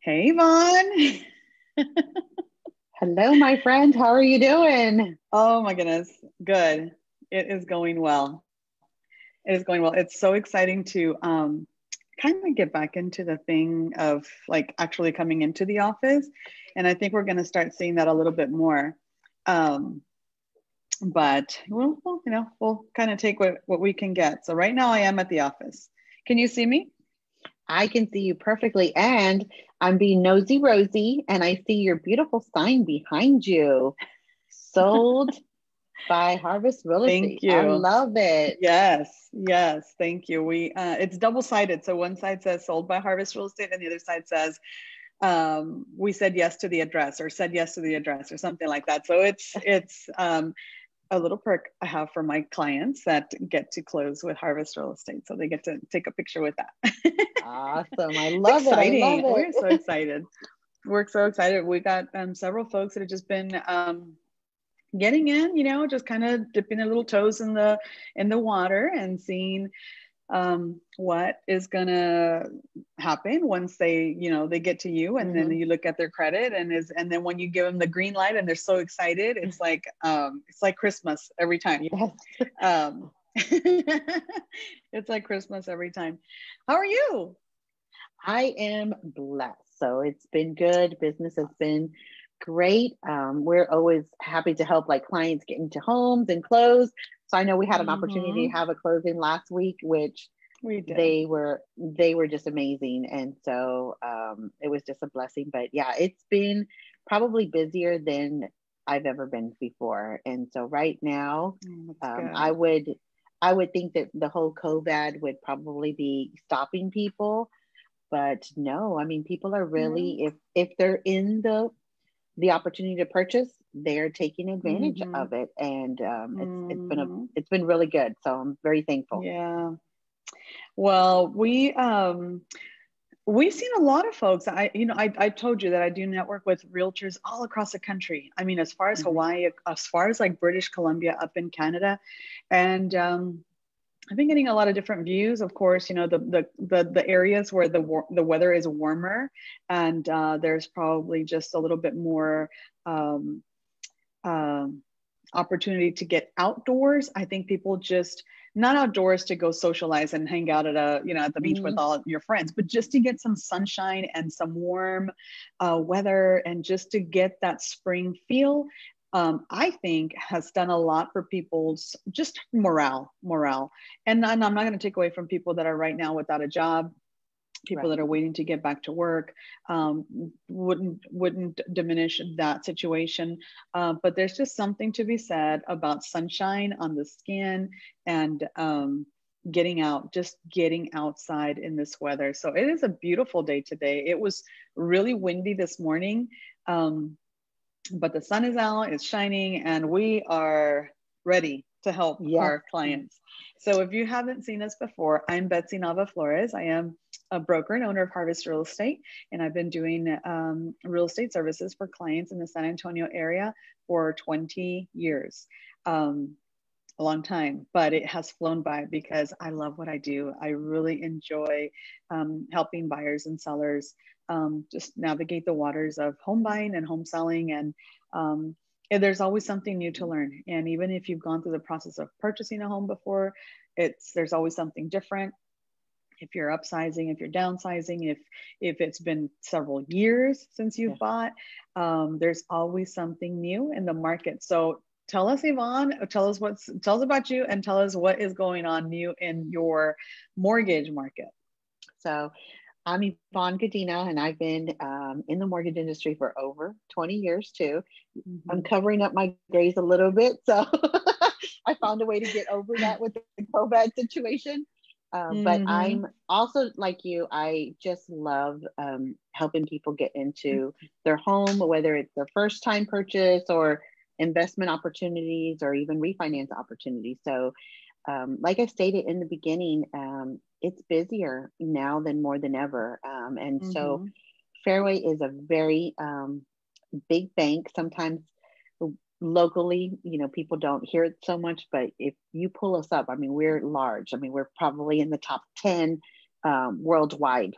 Hey, Yvonne. Hello, my friend. How are you doing? Oh my goodness. Good. It is going well. It is going well. It's so exciting to kind of get back into the thing of like actually coming into the office. And I think we're going to start seeing that a little bit more. Um, but we'll kind of take what we can get. So right now I am at the office. Can you see me? I can see you perfectly, and I'm being nosy Rosie, and I see your beautiful sign behind you. Sold by Harvest Real Thank Estate. I you. love it. Yes, thank you. We it's double-sided. So one side says sold by Harvest Real Estate, and the other side says we said yes to the address or said yes to the address or something like that. So it's a little perk I have for my clients that get to close with Harvest Real Estate. So they get to take a picture with that. Awesome. I It's love it. I love exciting. it. We're so excited. We're so excited. We got several folks that have just been getting in, just kind of dipping their little toes in the water and seeing what is gonna happen once they get to you, and then Hmm. you look at their credit and then when you give them the green light and they're so excited, it's like Christmas every time. Yes, It's like Christmas every time. How are you? I am blessed. So it's been good. Business has been great. We're always happy to help like clients get into homes and close. So I know we had an opportunity to Mm-hmm. have a closing last week, which We did. they were just amazing, and so it was just a blessing. But yeah, it's been probably busier than I've ever been before, and so right now That's um, i good. would i would think that the whole covid would probably be stopping people, but no, I mean, people are Yeah. really, if they're in the opportunity to purchase, they're taking advantage Mm-hmm. of it, and Mm-hmm. it's been really good, so I'm very thankful. Yeah. Well, we've seen a lot of folks. I told you that I do network with realtors all across the country. I mean, as far as Hmm. Hawaii, as far as like British Columbia up in Canada. And I've been getting a lot of different views. Of course, the areas where the weather is warmer, and there's probably just a little bit more um, um, opportunity to get outdoors. I think people just not outdoors to go socialize and hang out at the beach with Hmm. all your friends, but just to get some sunshine and some warm weather and just to get that spring feel. I think has done a lot for people's just morale. And I'm not going to take away from people that are right now without a job, people that Right. are waiting to get back to work. Wouldn't diminish that situation, but there's just something to be said about sunshine on the skin and getting out, just getting outside in this weather. So it is a beautiful day today. It was really windy this morning, um, but the sun is out, it's shining, and we are ready to help Yes. our clients. So if you haven't seen us before, I'm Betsy Nava Flores. I am a broker and owner of Harvest Real Estate, and I've been doing real estate services for clients in the San Antonio area for 20 years. A long time, but it has flown by because I love what I do. I really enjoy helping buyers and sellers just navigate the waters of home buying and home selling. Um, and there's always something new to learn. And even if you've gone through the process of purchasing a home before, there's always something different. If you're upsizing, if you're downsizing, if it's been several years since you've Yes. bought, there's always something new in the market. So tell us, Yvonne, tell us about you and tell us what is going on new in your mortgage market. So I'm Yvonne Godina, and I've been in the mortgage industry for over 20 years too. I'm Mm-hmm. covering up my grays a little bit, so I found a way to get over that with the COVID situation. But Mm-hmm. I'm also like you. I just love helping people get into their home, whether it's their first time purchase or investment opportunities or even refinance opportunities. So like I stated in the beginning, it's busier now than more than ever. And so Mm-hmm. Fairway is a very big bank. Sometimes locally, people don't hear it so much, but if you pull us up, I mean, we're large. I mean, we're probably in the top 10 worldwide.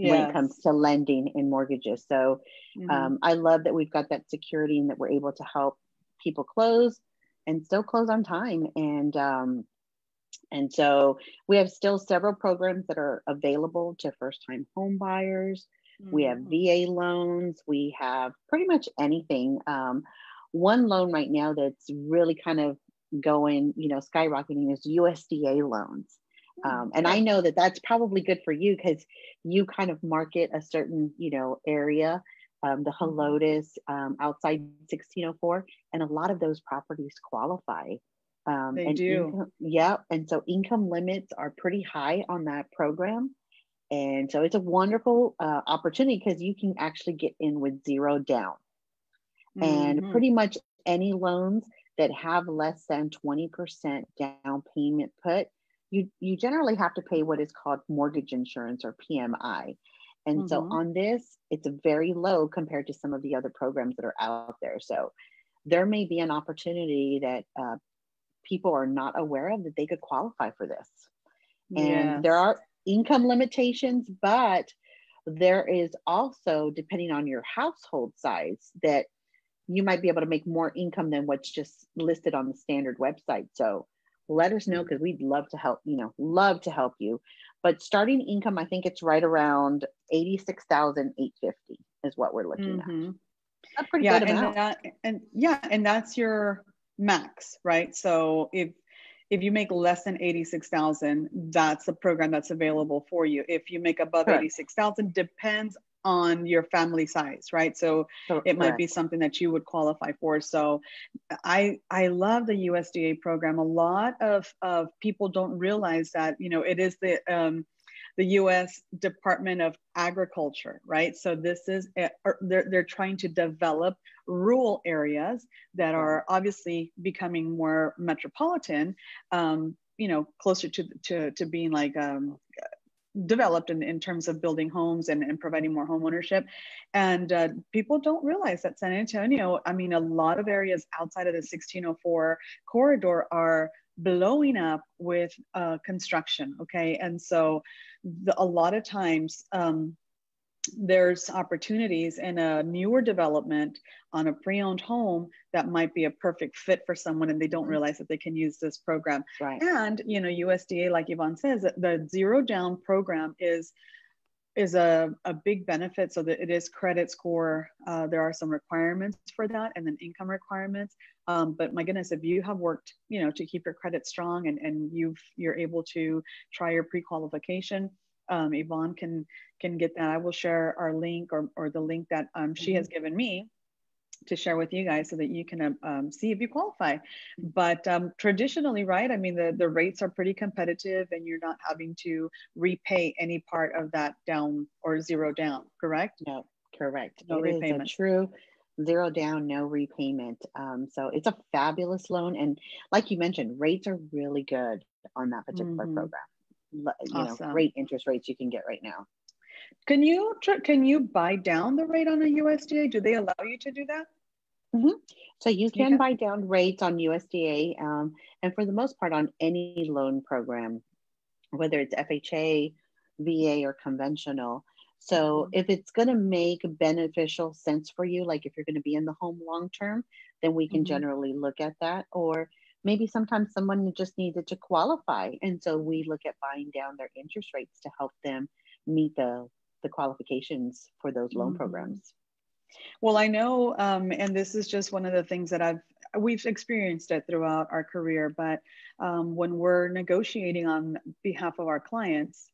when it comes Yes. to lending and mortgages. So I love that we've got that security and that we're able to help people close and still close on time. And so we have still several programs that are available to first-time home buyers. We have VA loans. We have pretty much anything. One loan right now that's really kind of going, skyrocketing is USDA loans. And I know that that's probably good for you because you kind of market a certain, area, the Helotes, outside 1604, and a lot of those properties qualify. They do. And so income limits are pretty high on that program. And so it's a wonderful opportunity because you can actually get in with zero down. And pretty much any loans that have less than 20% down payment put, you generally have to pay what is called mortgage insurance or PMI. And so on this, it's very low compared to some of the other programs that are out there. So there may be an opportunity that people are not aware of that they could qualify for this. And there are income limitations, but there is also, depending on your household size, that you might be able to make more income than what's just listed on the standard website. So let us know because we'd love to help, love to help you. But starting income, I think it's right around $86,850 is what we're looking at. A pretty good amount. And that's your max, right? So if you make less than 86,000, that's a program that's available for you. If you make above 86,000, depends on your family size, right? So it might be something that you would qualify for. So I love the USDA program. A lot of people don't realize that, it is the U.S. Department of Agriculture, right? So this is, they're trying to develop rural areas that are obviously becoming more metropolitan, closer to being like developed in terms of building homes and providing more home ownership. And people don't realize that San Antonio, a lot of areas outside of the 1604 corridor are blowing up with construction. Okay. And so a lot of times there's opportunities in a newer development on a pre-owned home that might be a perfect fit for someone, and they don't realize that they can use this program. And USDA, like Yvonne says, the zero down program is a big benefit, so that it is credit score. There are some requirements for that, and then income requirements. But my goodness, if you have worked, to keep your credit strong and you're able to try your pre-qualification, Yvonne can get that. I will share our link or the link that she has given me to share with you guys so that you can see if you qualify. But traditionally, right, the rates are pretty competitive and you're not having to repay any part of that down or zero down, correct? No, correct. No repayment. Is a true zero down, no repayment. So it's a fabulous loan. And like you mentioned, rates are really good on that particular program. Awesome. Great interest rates you can get right now. Can you buy down the rate on a USDA? Do they allow you to do that? So you can buy down rates on USDA, and for the most part on any loan program, whether it's FHA, VA, or conventional. So if it's going to make beneficial sense for you, like if you're going to be in the home long term, then we can generally look at that. Or maybe sometimes someone just needed to qualify, and so we look at buying down their interest rates to help them meet the qualifications for those loan programs. Well, I know, and this is just one of the things that we've experienced it throughout our career, but when we're negotiating on behalf of our clients,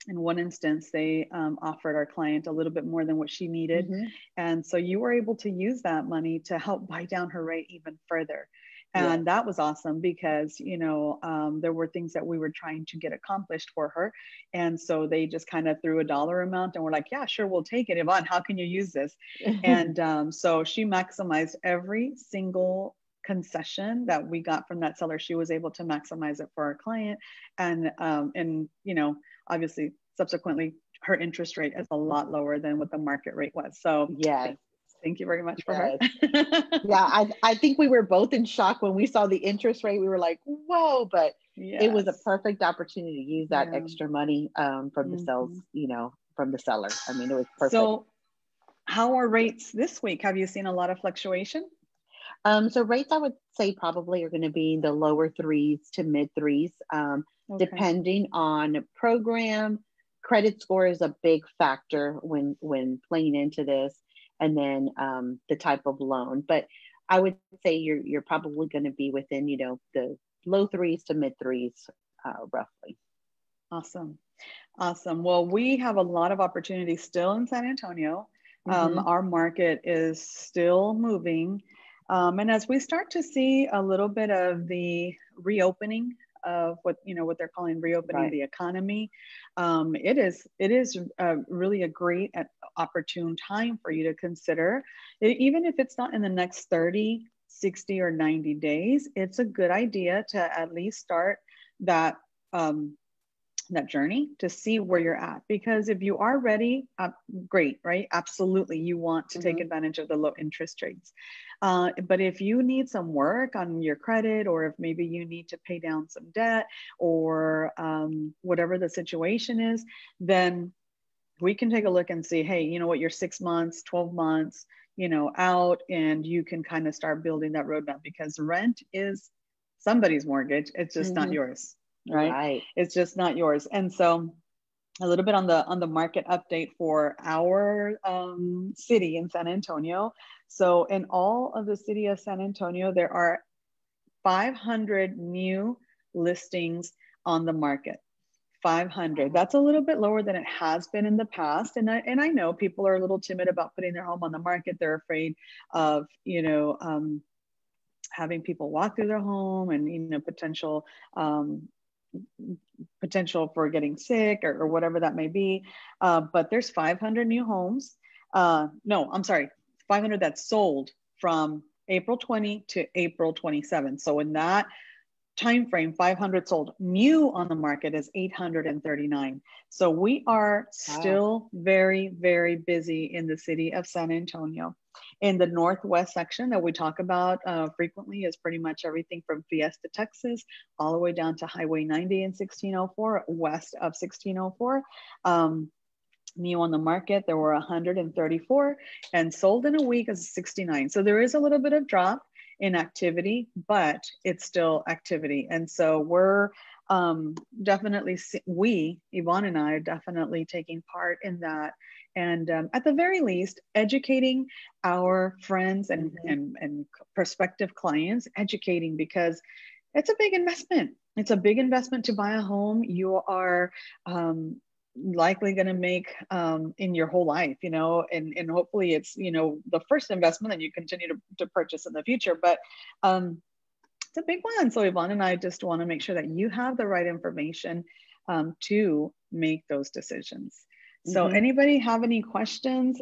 in one instance, they offered our client a little bit more than what she needed. And so you were able to use that money to help buy down her rate even further. And that was awesome because, there were things that we were trying to get accomplished for her. And so they just kind of threw a dollar amount and we're like, yeah, sure, we'll take it. Yvonne, how can you use this? And so she maximized every single concession that we got from that seller. She was able to maximize it for our client. And obviously, subsequently, her interest rate is a lot lower than what the market rate was. So thank you very much for her. I think we were both in shock when we saw the interest rate. We were like, whoa, but it was a perfect opportunity to use that extra money from the sales, from the seller. I mean, it was perfect. So how are rates this week? Have you seen a lot of fluctuation? So rates, I would say probably are going to be in the lower 3s to mid 3s, Okay. depending on program. Credit score is a big factor when playing into this, and then the type of loan. But I would say you're probably going to be within, you know, the low 3s to mid 3s, roughly. Awesome. Awesome. Well, we have a lot of opportunities still in San Antonio. Our market is still moving. And as we start to see a little bit of the reopening of what they're calling reopening the economy, it is really a great opportune time for you to consider, even if it's not in the next 30, 60, or 90 days. It's a good idea to at least start that that journey to see where you're at, because if you are ready, great, right? Absolutely, you want to take advantage of the low interest rates. But if you need some work on your credit, or if maybe you need to pay down some debt, or whatever the situation is, then we can take a look and see, hey, you know what, you're 6 months, 12 months, out, and you can kind of start building that roadmap, because rent is somebody's mortgage. It's just not yours. Right? It's just not yours. And so a little bit on the market update for our city in San Antonio. So in all of the city of San Antonio, there are 500 new listings on the market. 500. That's a little bit lower than it has been in the past. And I know people are a little timid about putting their home on the market. They're afraid of, having people walk through their home, and potential for getting sick, or whatever that may be. But there's 500 new homes. No, I'm sorry, 500 that's sold from April 20 to April 27. So in that time frame, 500 sold. New on the market is 839. So we are still very, very busy in the city of San Antonio. In the northwest section that we talk about frequently is pretty much everything from Fiesta, Texas, all the way down to Highway 90 and 1604, west of 1604. New on the market, there were 134, and sold in a week is 69. So there is a little bit of drop in activity, but it's still activity. And so we're definitely, Yvonne and I are definitely taking part in that. And at the very least, educating our friends and prospective clients, educating, because it's a big investment. It's a big investment to buy a home. You are likely going to make in your whole life, and hopefully it's, the first investment that you continue to purchase in the future. But it's a big one. So Yvonne and I just want to make sure that you have the right information to make those decisions. So anybody have any questions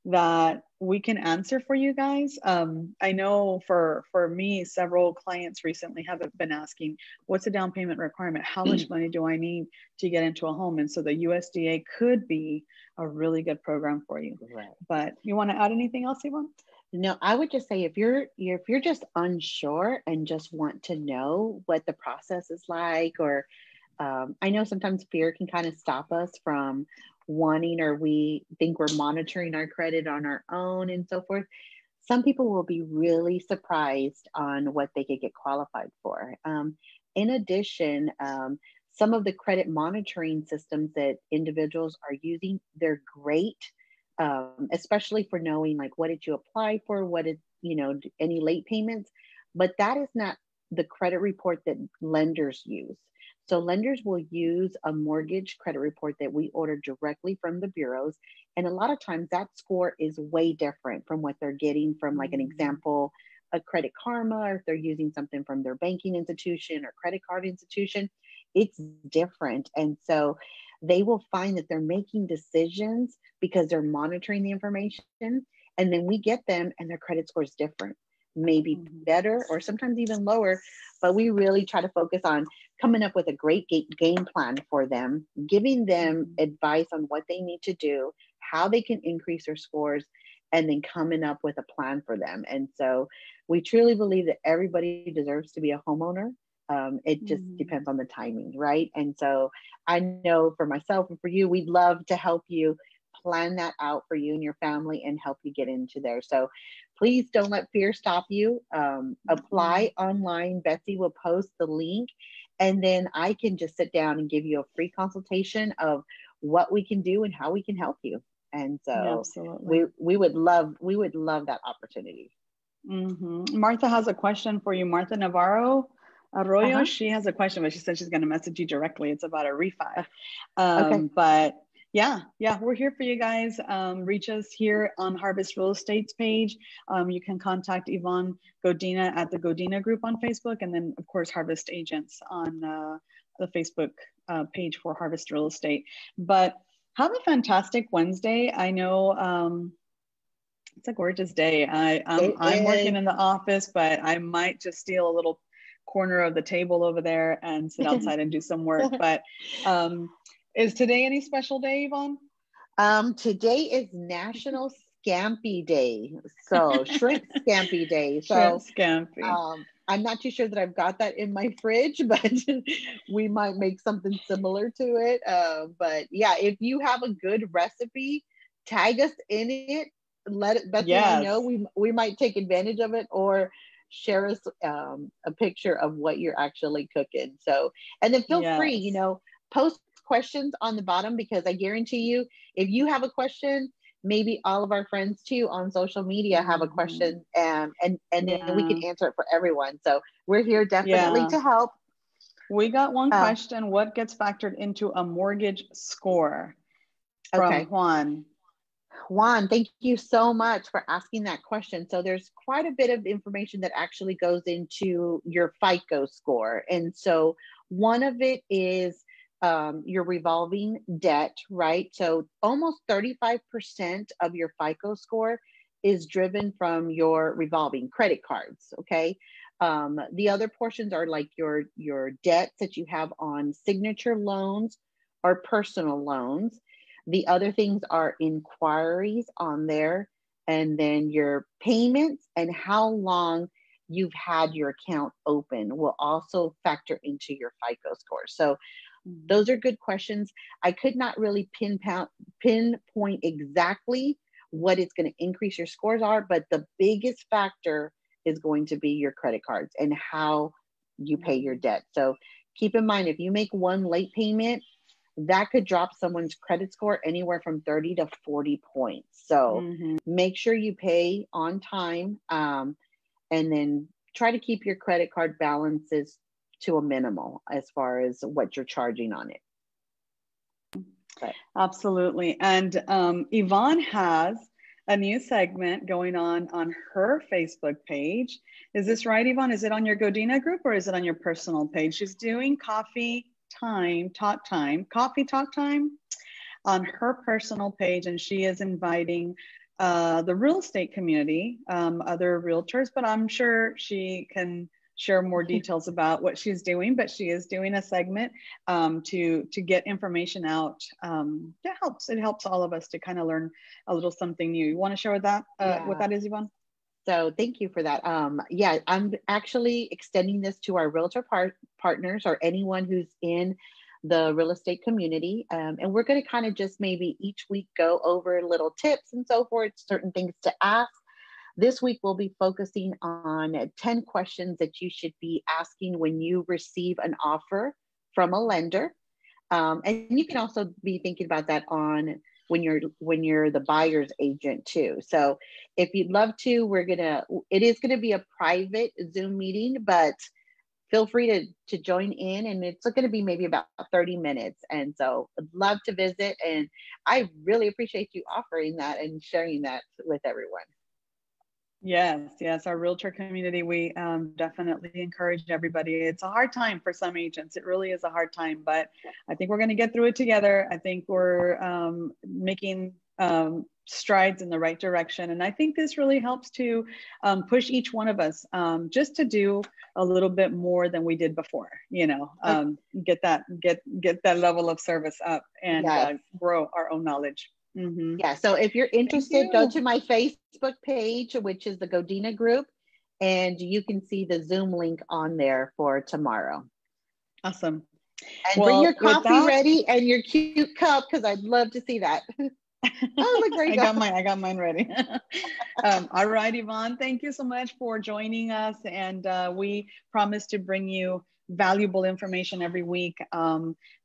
that we can answer for you guys? I know for me, several clients recently have been asking, what's the down payment requirement? How much money do I need to get into a home? And so the USDA could be a really good program for you. Right. But you want to add anything else, Yvonne? No, I would just say if you're just unsure and just want to know what the process is like, or I know sometimes fear can kind of stop us from wanting, or we think we're monitoring our credit on our own and so forth. Some people will be really surprised on what they could get qualified for. In addition, some of the credit monitoring systems that individuals are using, they're great, especially for knowing, like, what did you apply for? What is, any late payments? But that is not the credit report that lenders use. So lenders will use a mortgage credit report that we order directly from the bureaus. And a lot of times that score is way different from what they're getting from, like, an example, a Credit Karma, or if they're using something from their banking institution or credit card institution. It's different. And so they will find that they're making decisions because they're monitoring the information. And then we get them and their credit score is different, maybe better or sometimes even lower. But we really try to focus on coming up with a great game plan for them, giving them advice on what they need to do, how they can increase their scores, and then coming up with a plan for them. And so we truly believe that everybody deserves to be a homeowner. It just depends on the timing, right? And so I know for myself and for you, we'd love to help you plan that out for you and your family and help you get into there. So please don't let fear stop you. Apply online. Betsy will post the link, and then I can just sit down and give you a free consultation of what we can do and how we can help you. And so absolutely, we would love that opportunity. Martha has a question for you. Martha Navarro Arroyo, she has a question, but she said she's going to message you directly. It's about a refi. Okay. But yeah, we're here for you guys. Reach us here on Harvest Real Estate's page. You can contact Yvonne Godina at the Godina group on Facebook, and then of course Harvest Agents on the Facebook page for Harvest Real Estate. But have a fantastic Wednesday. I know it's a gorgeous day. I'm working in the office, but I might just steal a little corner of the table over there and sit outside and do some work. But is today any special day, Yvonne? Today is National Scampi Day. So shrimp scampi day. So shrimp scampi. I'm not too sure that I've got that in my fridge, but we might make something similar to it. But yeah, if you have a good recipe, tag us in it. Let it, Betsy and I know we might take advantage of it, or share us a picture of what you're actually cooking. So, and then feel free, post questions on the bottom, because I guarantee you, if you have a question, maybe all of our friends too on social media have a question, and then we can answer it for everyone. So we're here definitely to help. We got one question. What gets factored into a mortgage score? From Juan. Juan, thank you so much for asking that question. So there's quite a bit of information that actually goes into your FICO score. And so one of it is your revolving debt, right? So almost 35% of your FICO score is driven from your revolving credit cards, okay? The other portions are like your debts that you have on signature loans or personal loans. The other things are inquiries on there, and then your payments and how long you've had your account open will also factor into your FICO score. So those are good questions. I could not really pinpoint exactly what it's going to increase your scores are, but the biggest factor is going to be your credit cards and how you pay your debt. So keep in mind, if you make one late payment, that could drop someone's credit score anywhere from 30 to 40 points. So make sure you pay on time, and then try to keep your credit card balances to a minimal as far as what you're charging on it. Okay. Absolutely. And Yvonne has a new segment going on her Facebook page. Is this right, Yvonne? Is it on your Godina group or is it on your personal page? She's doing coffee talk time on her personal page, and she is inviting the real estate community, other realtors, but I'm sure she can share more details about what she's doing. But she is doing a segment to get information out. It helps all of us to kind of learn a little something new. You want to share with that what that is, Yvonne? So thank you for that. Yeah, I'm actually extending this to our realtor partners or anyone who's in the real estate community. And we're going to kind of just maybe each week go over little tips and so forth, certain things to ask. This week, we'll be focusing on 10 questions that you should be asking when you receive an offer from a lender. And you can also be thinking about that on when you're the buyer's agent too. So if you'd love to, it is gonna be a private Zoom meeting, but feel free to join in, and it's gonna be maybe about 30 minutes. And so I'd love to visit, and I really appreciate you offering that and sharing that with everyone. Yes, our realtor community, we definitely encourage everybody. It's a hard time for some agents. It really is a hard time, but I think we're going to get through it together. I think we're making strides in the right direction. And I think this really helps to push each one of us just to do a little bit more than we did before, get that level of service up and grow our own knowledge. Yeah. So if you're interested, go to my Facebook page, which is the Godina group, and you can see the Zoom link on there for tomorrow. Awesome. And bring your coffee ready and your cute cup, because I'd love to see that. Oh, look, there you go. I got mine ready. All right, Yvonne, thank you so much for joining us. And we promise to bring you valuable information every week.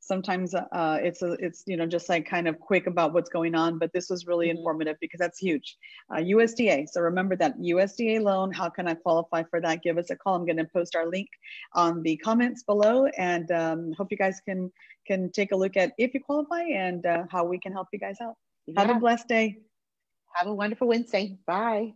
Sometimes it's you know, just like kind of quick about what's going on, but this was really informative because that's huge. USDA. So remember that USDA loan. How can I qualify for that? Give us a call. I'm going to post our link on the comments below, and hope you guys can take a look at if you qualify and how we can help you guys out. Have a blessed day. Have a wonderful Wednesday. Bye.